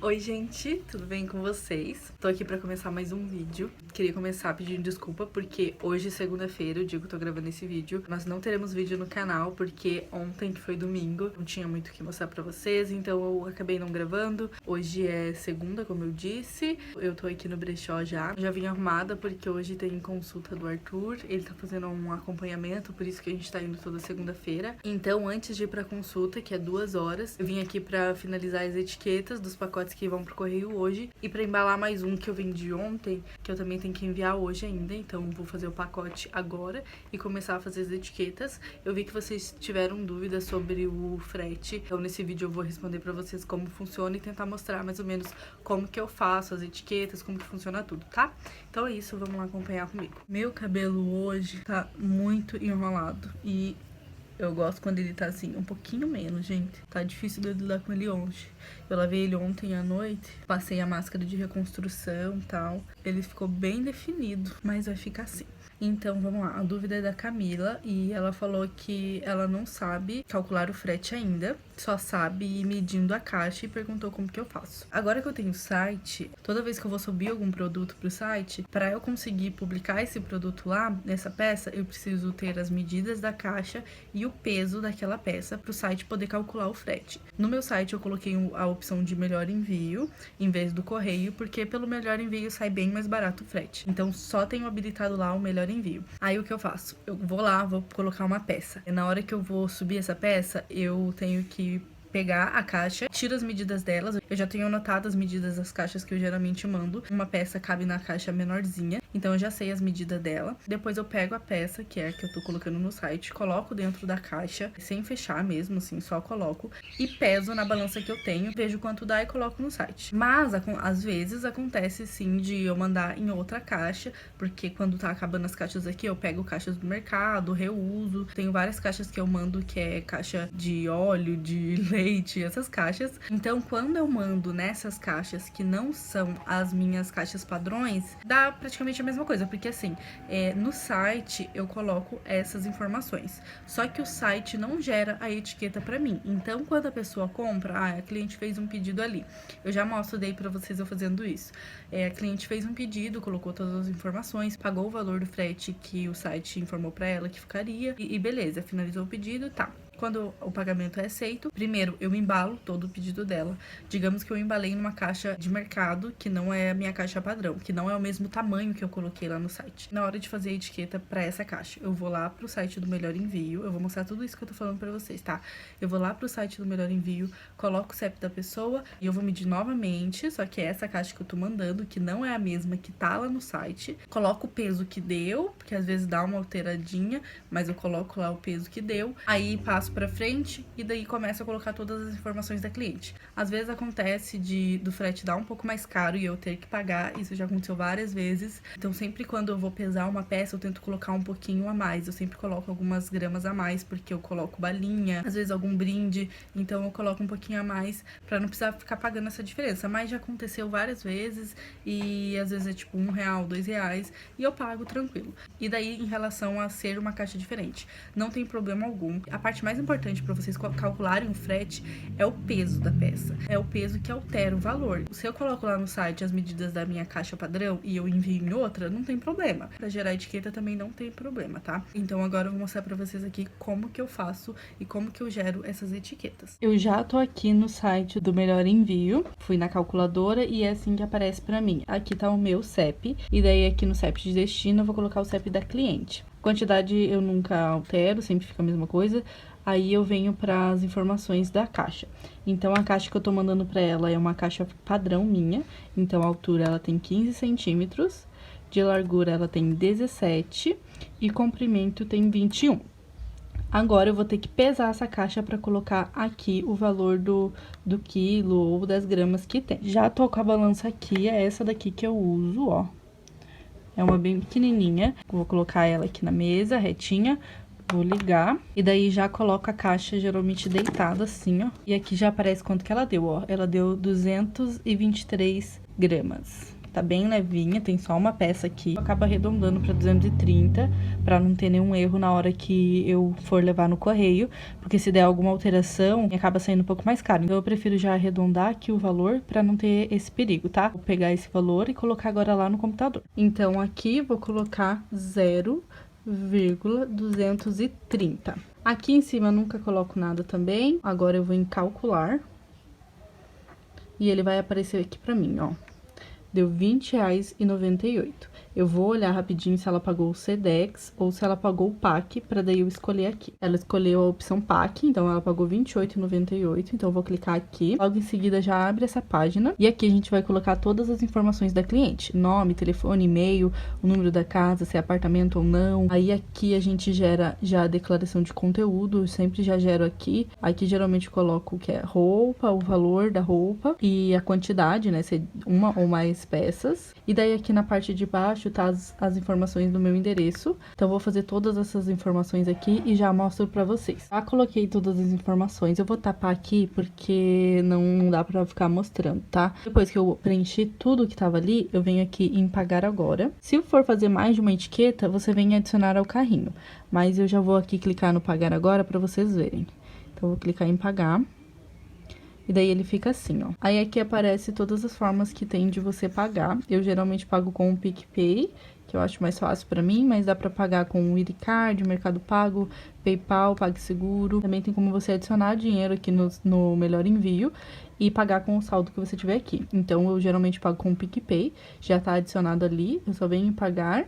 Oi gente, tudo bem com vocês? Tô aqui pra começar mais um vídeo. Queria começar pedindo desculpa porque hoje, segunda-feira, o dia que eu tô gravando esse vídeo, nós não teremos vídeo no canal porque ontem, que foi domingo, não tinha muito o que mostrar pra vocês, então eu acabei não gravando. Hoje é segunda, como eu disse, eu tô aqui no brechó já vim arrumada porque hoje tem consulta do Arthur, ele tá fazendo um acompanhamento, por isso que a gente tá indo toda segunda-feira. Então, antes de ir pra consulta, que é 2 horas, eu vim aqui pra finalizar as etiquetas dos pacotes que vão pro correio hoje e pra embalar mais um que eu vendi ontem, que eu também tenho que enviar hoje ainda, então vou fazer o pacote agora e começar a fazer as etiquetas. Eu vi que vocês tiveram dúvidas sobre o frete, então nesse vídeo eu vou responder pra vocês como funciona e tentar mostrar mais ou menos como que eu faço as etiquetas, como que funciona tudo, tá? Então é isso, vamos lá acompanhar comigo. Meu cabelo hoje tá muito enrolado e eu gosto quando ele tá assim, um pouquinho menos, gente. Tá difícil de lidar com ele hoje. Eu lavei ele ontem à noite, passei a máscara de reconstrução e tal. Ele ficou bem definido, mas vai ficar assim. Então, vamos lá. A dúvida é da Camila e ela falou que ela não sabe calcular o frete ainda, só sabe ir medindo a caixa e perguntou como que eu faço. Agora que eu tenho site, toda vez que eu vou subir algum produto pro site, para eu conseguir publicar esse produto lá, nessa peça, eu preciso ter as medidas da caixa e o peso daquela peça pro site poder calcular o frete. No meu site eu coloquei a opção de melhor envio em vez do correio, porque pelo melhor envio sai bem mais barato o frete. Então só tenho habilitado lá o melhor envio. Aí o que eu faço? Eu vou lá, vou colocar uma peça. E na hora que eu vou subir essa peça, eu tenho que pegar a caixa, tiro as medidas delas. Eu já tenho anotado as medidas das caixas que eu geralmente mando. Uma peça cabe na caixa menorzinha, então eu já sei as medidas dela. Depois eu pego a peça, que é a que eu tô colocando no site, coloco dentro da caixa, sem fechar mesmo, assim, só coloco. E peso na balança que eu tenho, vejo quanto dá e coloco no site. Mas, às vezes, acontece sim de eu mandar em outra caixa, porque quando tá acabando as caixas aqui, eu pego caixas do mercado, reuso. Tenho várias caixas que eu mando, que é caixa de óleo, de leite, essas caixas. Então, quando eu mando nessas caixas que não são as minhas caixas padrões, dá praticamente a mesma coisa, porque assim, no site eu coloco essas informações, só que o site não gera a etiqueta pra mim. Então, quando a pessoa compra, a cliente fez um pedido ali, eu já mostro daí pra vocês eu fazendo isso. A cliente fez um pedido, colocou todas as informações, pagou o valor do frete que o site informou pra ela que ficaria, e beleza, finalizou o pedido, tá. Quando o pagamento é aceito, primeiro eu embalo todo o pedido dela. Digamos que eu embalei numa caixa de mercado, que não é a minha caixa padrão, que não é o mesmo tamanho que eu coloquei lá no site. Na hora de fazer a etiqueta pra essa caixa, eu vou lá pro site do Melhor Envio, eu vou mostrar tudo isso que eu tô falando pra vocês, tá? Eu vou lá pro site do Melhor Envio, coloco o CEP da pessoa e eu vou medir novamente, só que é essa caixa que eu tô mandando, que não é a mesma que tá lá no site. Coloco o peso que deu, porque às vezes dá uma alteradinha, mas eu coloco lá o peso que deu. Aí passo pra frente e daí começo a colocar todas as informações da cliente. Às vezes acontece do frete dar um pouco mais caro e eu ter que pagar, isso já aconteceu várias vezes. Então sempre quando eu vou pesar uma peça, eu tento colocar um pouquinho a mais. Eu sempre coloco algumas gramas a mais, porque eu coloco balinha, às vezes algum brinde, então eu coloco um pouquinho a mais pra não precisar ficar pagando essa diferença. Mas já aconteceu várias vezes e às vezes é tipo R$1, R$2 e eu pago tranquilo. E daí em relação a ser uma caixa diferente, não tem problema algum. A parte mais importante para vocês calcularem o frete é o peso da peça. É o peso que altera o valor. Se eu coloco lá no site as medidas da minha caixa padrão e eu envio em outra, não tem problema. Para gerar etiqueta também não tem problema, tá? Então agora eu vou mostrar para vocês aqui como que eu faço e como que eu gero essas etiquetas. Eu já tô aqui no site do Melhor Envio, fui na calculadora e é assim que aparece para mim. Aqui tá o meu CEP e daí aqui no CEP de destino eu vou colocar o CEP da cliente. Quantidade eu nunca altero, sempre fica a mesma coisa. Aí eu venho para as informações da caixa. Então, a caixa que eu tô mandando para ela é uma caixa padrão minha. Então, a altura ela tem 15 centímetros, de largura ela tem 17 e comprimento tem 21. Agora, eu vou ter que pesar essa caixa para colocar aqui o valor do quilo ou das gramas que tem. Já tô com a balança aqui, é essa daqui que eu uso, ó. É uma bem pequenininha. Vou colocar ela aqui na mesa, retinha. Vou ligar e daí já coloco a caixa geralmente deitada assim, ó. E aqui já aparece quanto que ela deu, ó. Ela deu 223 gramas. tá bem levinha, tem só uma peça aqui. Acaba arredondando pra 230, pra não ter nenhum erro na hora que eu for levar no correio, porque se der alguma alteração, acaba saindo um pouco mais caro. Então eu prefiro já arredondar aqui o valor pra não ter esse perigo, tá? Vou pegar esse valor e colocar agora lá no computador. Então aqui vou colocar 0,230. Aqui em cima eu nunca coloco nada também. Agora eu vou em calcular. E ele vai aparecer aqui pra mim, ó. Deu R$20,98. Eu vou olhar rapidinho se ela pagou o Sedex ou se ela pagou o PAC, pra daí eu escolher aqui. Ela escolheu a opção PAC, então ela pagou R$28,98, então eu vou clicar aqui. Logo em seguida já abre essa página. E aqui a gente vai colocar todas as informações da cliente. Nome, telefone, e-mail, o número da casa, se é apartamento ou não. Aí aqui a gente gera já a declaração de conteúdo, eu sempre já gero aqui. Aqui geralmente eu coloco o que é roupa, o valor da roupa e a quantidade, né, se é uma ou mais peças. E daí aqui na parte de baixo tá as informações do meu endereço. Então, eu vou fazer todas essas informações aqui e já mostro pra vocês. Já coloquei todas as informações. Eu vou tapar aqui porque não dá pra ficar mostrando, tá? Depois que eu preenchi tudo que tava ali, eu venho aqui em pagar agora. Se for fazer mais de uma etiqueta, você vem adicionar ao carrinho. Mas eu já vou aqui clicar no pagar agora pra vocês verem. Então, eu vou clicar em pagar. E daí ele fica assim, ó. Aí aqui aparece todas as formas que tem de você pagar. Eu geralmente pago com o PicPay, que eu acho mais fácil pra mim, mas dá pra pagar com o Iricard, Mercado Pago, PayPal, PagSeguro. Também tem como você adicionar dinheiro aqui no Melhor Envio e pagar com o saldo que você tiver aqui. Então, eu geralmente pago com o PicPay, já tá adicionado ali, eu só venho em pagar.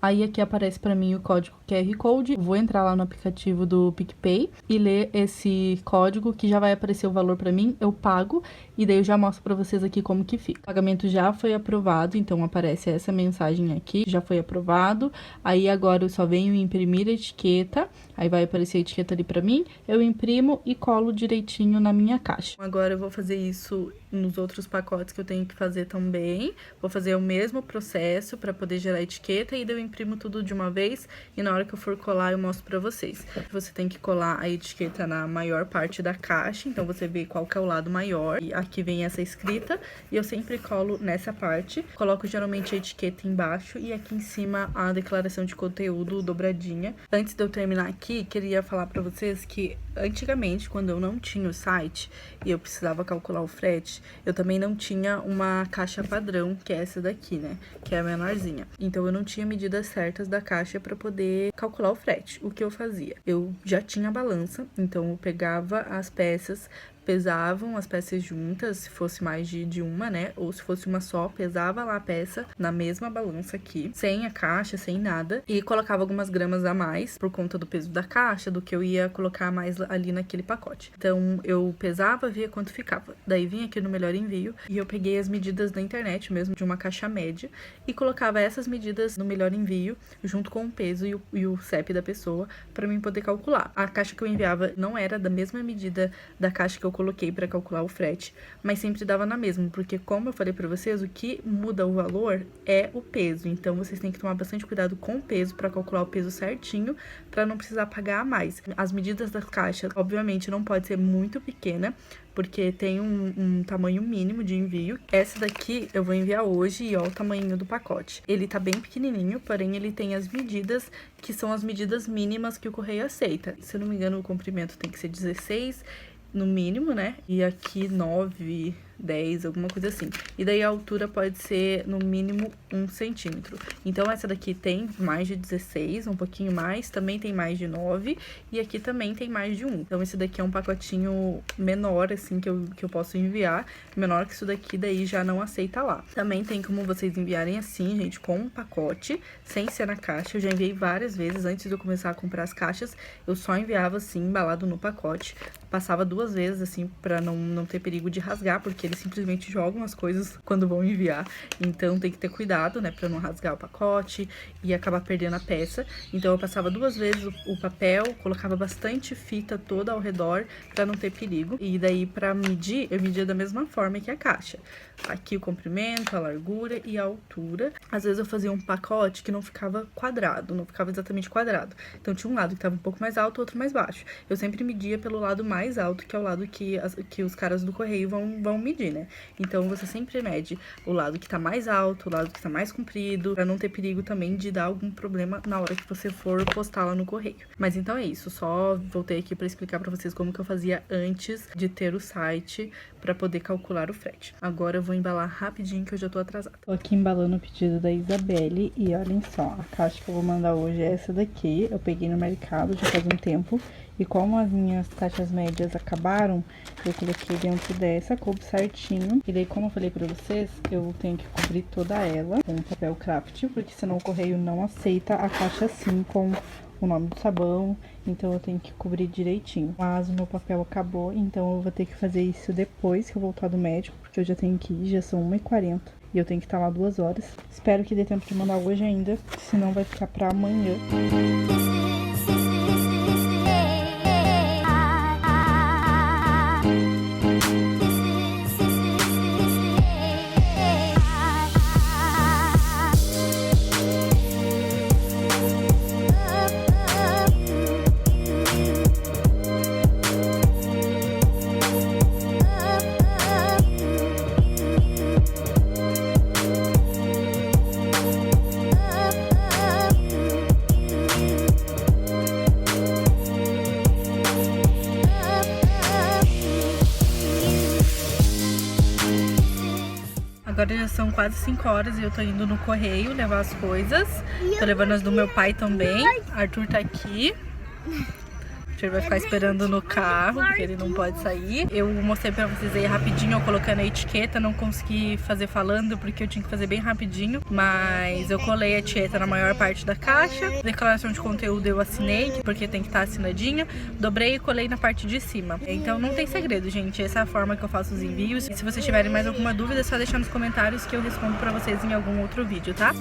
Aí aqui aparece pra mim o código QR Code, vou entrar lá no aplicativo do PicPay e ler esse código que já vai aparecer o valor pra mim, eu pago e daí eu já mostro pra vocês aqui como que fica. O pagamento já foi aprovado, então aparece essa mensagem aqui, já foi aprovado. Aí agora eu só venho imprimir a etiqueta, aí vai aparecer a etiqueta ali pra mim, eu imprimo e colo direitinho na minha caixa. Agora eu vou fazer isso nos outros pacotes que eu tenho que fazer também, vou fazer o mesmo processo pra poder gerar a etiqueta e daí eu imprimo tudo de uma vez e na hora que eu for colar eu mostro pra vocês. Você tem que colar a etiqueta na maior parte da caixa, então você vê qual que é o lado maior. E aqui vem essa escrita e eu sempre colo nessa parte. Coloco geralmente a etiqueta embaixo e aqui em cima a declaração de conteúdo dobradinha. Antes de eu terminar aqui, queria falar pra vocês que antigamente, quando eu não tinha o site e eu precisava calcular o frete, eu também não tinha uma caixa padrão, que é essa daqui, né? Que é a menorzinha. Então, eu não tinha medidas certas da caixa pra poder calcular o frete. O que eu fazia? Eu já tinha a balança, então eu pegava as peças, pesavam as peças juntas, se fosse mais de uma, né? Ou se fosse uma só, pesava lá a peça na mesma balança aqui, sem a caixa, sem nada. E colocava algumas gramas a mais, por conta do peso da caixa, do que eu ia colocar mais ali naquele pacote. Então, eu pesava, via quanto ficava. Daí, vim aqui no Melhor Envio e eu peguei as medidas da internet mesmo, de uma caixa média, e colocava essas medidas no Melhor Envio, junto com o peso e o CEP da pessoa, pra mim poder calcular. A caixa que eu enviava não era da mesma medida da caixa que eu coloquei pra calcular o frete, mas sempre dava na mesma, porque como eu falei pra vocês, o que muda o valor é o peso, então vocês têm que tomar bastante cuidado com o peso pra calcular o peso certinho, pra não precisar pagar a mais. As medidas das caixas, obviamente, não pode ser muito pequena, porque tem um tamanho mínimo de envio. Essa daqui eu vou enviar hoje e ó o tamanho do pacote. Ele tá bem pequenininho, porém ele tem as medidas que são as medidas mínimas que o correio aceita. Se eu não me engano, o comprimento tem que ser 16 no mínimo, né? E aqui 9, 10, alguma coisa assim. E daí a altura pode ser no mínimo 1 centímetro. Então essa daqui tem mais de 16, um pouquinho mais, também tem mais de 9 e aqui também tem mais de 1. Então esse daqui é um pacotinho menor, assim, que eu posso enviar. Menor que isso daqui, daí já não aceita lá. Também tem como vocês enviarem assim, gente, com um pacote, sem ser na caixa. Eu já enviei várias vezes, antes de eu começar a comprar as caixas, eu só enviava assim, embalado no pacote. Passava 2 vezes, assim, pra não ter perigo de rasgar, porque eles simplesmente jogam as coisas quando vão enviar. Então, tem que ter cuidado, né, pra não rasgar o pacote e acabar perdendo a peça. Então, eu passava 2 vezes o papel, colocava bastante fita toda ao redor pra não ter perigo. E daí, pra medir, eu media da mesma forma que a caixa. Aqui o comprimento, a largura e a altura. Às vezes, eu fazia um pacote que não ficava quadrado, não ficava exatamente quadrado. Então, tinha um lado que tava um pouco mais alto, outro mais baixo. Eu sempre media pelo lado mais alto, que é o lado que os caras do correio vão medir. medir, né? Então você sempre mede o lado que tá mais alto, o lado que tá mais comprido, pra não ter perigo também de dar algum problema na hora que você for postar lá no correio. Mas então é isso, só voltei aqui pra explicar pra vocês como que eu fazia antes de ter o site pra poder calcular o frete. Agora eu vou embalar rapidinho que eu já tô atrasada. Tô aqui embalando o pedido da Isabelle e olhem só, a caixa que eu vou mandar hoje é essa daqui. Eu peguei no mercado já faz um tempo e como as minhas taxas médias acabaram, eu coloquei dentro dessa, coube certinho. E daí, como eu falei pra vocês, eu tenho que cobrir toda ela com papel craft, porque senão o correio não aceita a caixa assim com o nome do sabão, então eu tenho que cobrir direitinho. Mas o meu papel acabou, então eu vou ter que fazer isso depois que eu voltar do médico, porque eu já tenho que ir, já são 1h40 e eu tenho que estar lá 2 horas. Espero que dê tempo de mandar hoje ainda, senão vai ficar pra amanhã. Agora já são quase 5 horas e eu tô indo no correio levar as coisas. Tô levando as do meu pai também. Arthur tá aqui. Arthur vai ficar esperando no carro, porque ele não pode sair. Eu mostrei pra vocês aí rapidinho, eu colocando a etiqueta. Não consegui fazer falando, porque eu tinha que fazer bem rapidinho. Mas eu colei a etiqueta na maior parte da caixa. Declaração de conteúdo eu assinei, porque tem que estar assinadinha. Dobrei e colei na parte de cima. Então não tem segredo, gente. Essa é a forma que eu faço os envios. E se vocês tiverem mais alguma dúvida, é só deixar nos comentários que eu respondo pra vocês em algum outro vídeo, tá?